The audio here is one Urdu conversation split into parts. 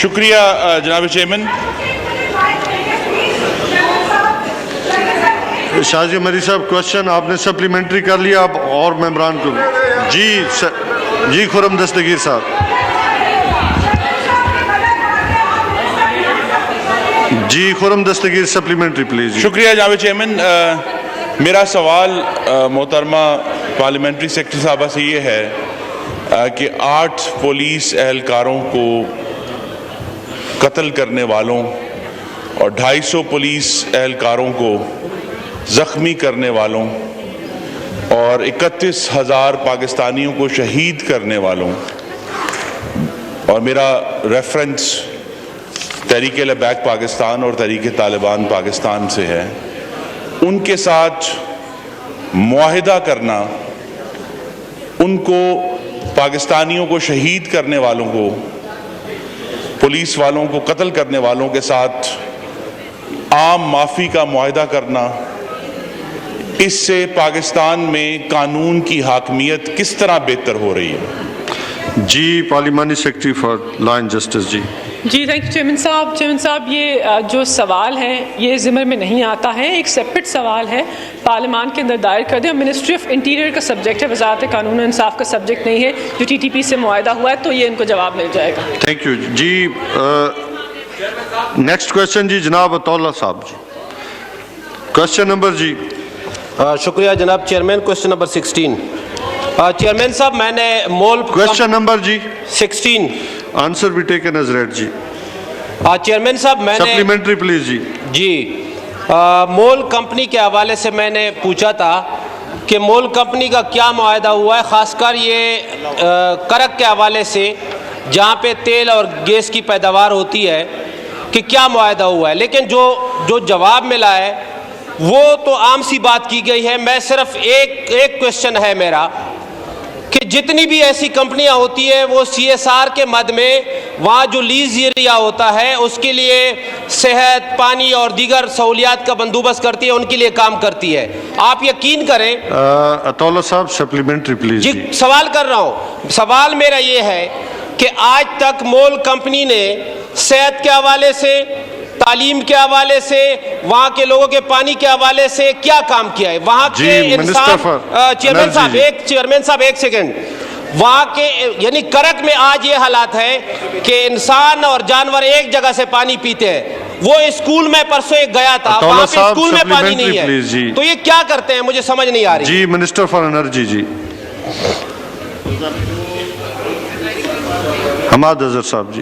شکریہ جناب چیئرمین. شاہ مری صاحب کوشچن آپ نے سپلیمنٹری کر لیا اب اور ممبران کو. جی خرم دستگیر صاحب. جی خرم دستگیر سپلیمنٹری پلیز. شکریہ جناب چیئرمین. میرا سوال محترمہ پارلیمنٹری سیکرٹری صاحبہ سے یہ ہے کہ 8 پولیس اہلکاروں کو قتل کرنے والوں اور 250 پولیس اہلکاروں کو زخمی کرنے والوں اور 31,000 پاکستانیوں کو شہید کرنے والوں، اور میرا ریفرنس تحریک لبیک پاکستان اور تحریک طالبان پاکستان سے ہے، ان کے ساتھ معاہدہ کرنا، ان کو پاکستانیوں کو شہید کرنے والوں کو، پولیس والوں کو قتل کرنے والوں کے ساتھ عام معافی کا معاہدہ کرنا، اس سے پاکستان میں قانون کی حاکمیت کس طرح بہتر ہو رہی ہے؟ جی پارلیمانی secretary for law and justice. جی تھینک یو چیئرمین صاحب. یہ جو سوال ہے یہ ضمن میں نہیں آتا ہے، ایک سیپریٹ سوال ہے، پارلیمان کے اندر دائر کر دیں. منسٹری آف انٹیریئر کا سبجیکٹ ہے، وزارت قانون و انصاف کا سبجیکٹ نہیں ہے. جو ٹی ٹی پی سے معاہدہ ہوا ہے تو یہ ان کو جواب مل جائے گا. Thank you. جی نیکسٹ کوشچن جی جناب عطا اللہ صاحب. جی کوشچن نمبر. جی شکریہ جناب چیئرمین. Question number 16. چیئرمین صاحب میں نے مول کوشچن نمبر. جی 16. آنسر بھی ٹیکن ایز ریڈ. جی چیئرمین صاحب میں نے سپلیمنٹری پلیز. جی مول کمپنی کے حوالے سے میں نے پوچھا تھا کہ مول کمپنی کا کیا معاہدہ ہوا ہے، خاص کر یہ کرک کے حوالے سے جہاں پہ تیل اور گیس کی پیداوار ہوتی ہے کہ کیا معاہدہ ہوا ہے. لیکن جو جواب ملا ہے وہ تو عام سی بات کی گئی ہے. میں صرف ایک کوشچن ہے میرا کہ جتنی بھی ایسی کمپنیاں ہوتی ہیں وہ سی ایس آر کے مد میں وہاں جو لیز ایریا ہوتا ہے اس کے لیے صحت، پانی اور دیگر سہولیات کا بندوبست کرتی ہے، ان کے لیے کام کرتی ہے. آپ یقین کریں. عطا اللہ صاحب سپلیمنٹری پلیز. جی سوال کر رہا ہوں. سوال میرا یہ ہے کہ آج تک مول کمپنی نے صحت کے حوالے سے، تعلیم کے حوالے سے، وہاں کے لوگوں کے پانی کے حوالے سے کیا کام کیا ہے؟ وہاں کے انسان چیئرمین صاحب ایک سیکنڈ. وہاں کے یعنی کرک میں آج یہ حالات ہے کہ انسان اور جانور ایک جگہ سے پانی پیتے ہیں. وہ اسکول میں پرسوں ایک گیا تھا، وہاں پہ اسکول میں پانی نہیں ہے، تو یہ کیا کرتے ہیں مجھے سمجھ نہیں آ رہی. جی منسٹر فار انرجی. جی حماد اظہر صاحب. جی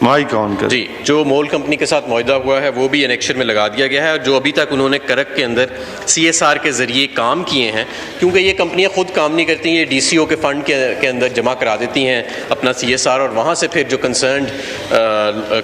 مائک آن کر. جی جو مول کمپنی کے ساتھ معاہدہ ہوا ہے وہ بھی انیکشن میں لگا دیا گیا ہے، اور جو ابھی تک انہوں نے کرک کے اندر سی ایس آر کے ذریعے کام کیے ہیں، کیونکہ یہ کمپنیاں خود کام نہیں کرتی، یہ ڈی سی او کے فنڈ کے اندر جمع کرا دیتی ہیں اپنا سی ایس آر، اور وہاں سے پھر جو کنسرنڈ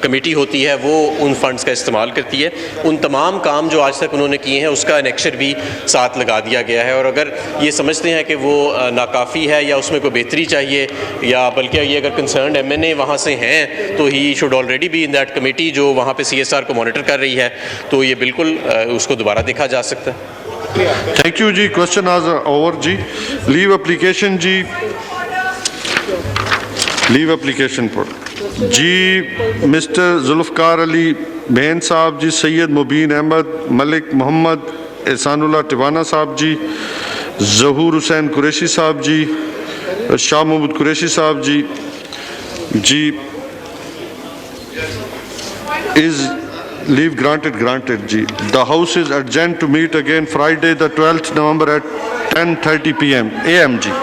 کمیٹی ہوتی ہے وہ ان فنڈز کا استعمال کرتی ہے. ان تمام کام جو آج تک انہوں نے کیے ہیں اس کا انیکشن بھی ساتھ لگا دیا گیا ہے. اور اگر یہ سمجھتے ہیں کہ وہ ناکافی ہے یا اس میں کوئی بہتری چاہیے، یا بلکہ یہ اگر کنسرنڈ ایم این اے وہاں سے ہیں تو ہی should already be in that committee جو وہاں پہ سی ایس آر کو مانیٹر کر رہی ہے، تو یہ بالکل اس کو دوبارہ دیکھا جا سکتا ہے. Thank you. جی کوشچن آز اوور. جی لیو اپلیکیشن. جی لیو اپلیکیشن پر. جی مسٹر ذوالفقار علی بین صاحب. جی سید مبین احمد، ملک محمد، احسان اللہ ٹوانہ صاحب. جی ظہور حسین قریشی صاحب. جی شاہ محمود قریشی صاحب. جی is leave granted. Ji the house is adjourned to meet again Friday the 12th November at 10:30 p.m. am. Ji